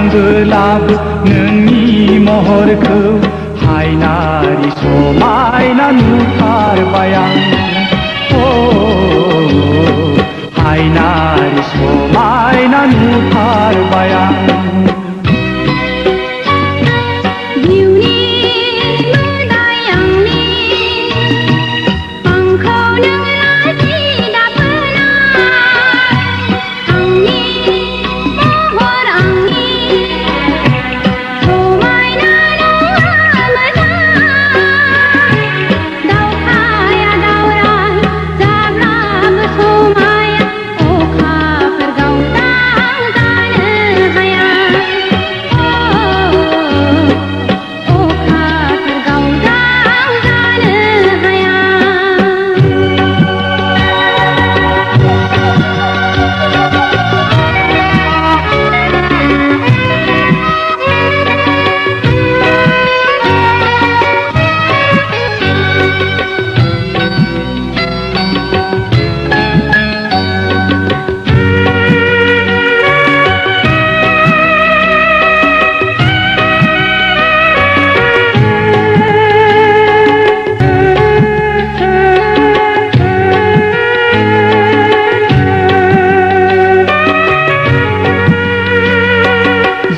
आंबोलाबो नोंनि महरखौ हायनारि समायना नुथारबाय आं हायनारि समायना नुथारबाय आं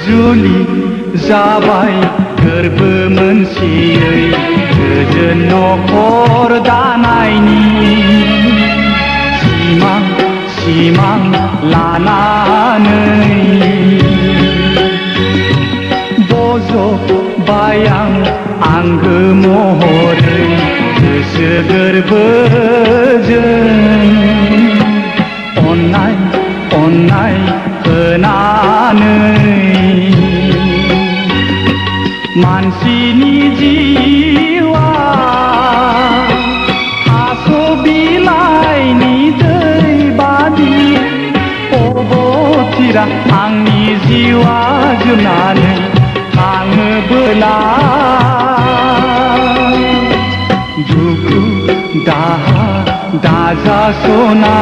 जुलि जाबाय गोरबो मोनसेयै गोजोन नखर दानायनि सिमां लानानै बज'बाय आं आंगो महरै गोसो गोरबोजों अननाय होनानै मानसिनि जिउआ थास' बिलाइनि दै बादि अबथिरा आंनि जिउआ जोबनानै थाङोबोला दुखु दाहा दाजास'ना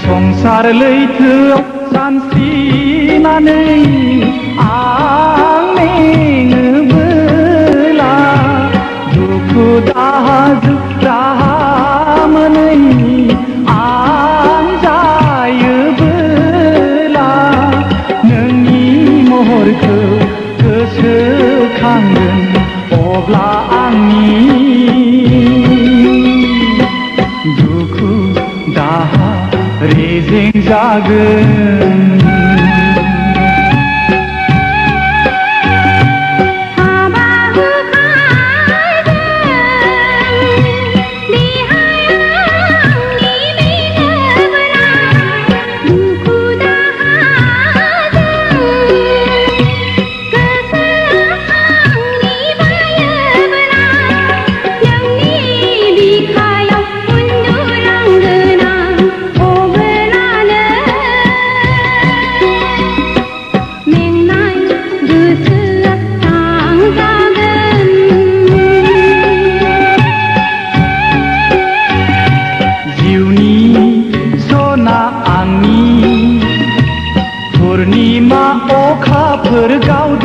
संसार लैथोआव सानस्रिनानै आं मेङोबोला दुखु दाहाजों राहा मोनै आं जायोबोला नोंनि महरखौ गोसोखांगोन अब्ला आंनि दुखु दाहा रेजें जागोन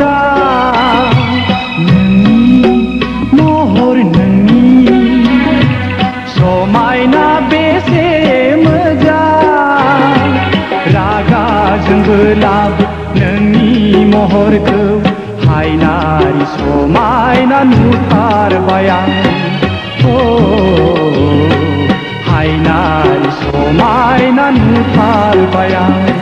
मोजां नोंनि महर नोंनि समायना बेसे मोजां रागाजोंबो लाबो नोंनि महरखौ हायनारि समायना नुथारबाय आं हायनारि समायना नुथारबाय आं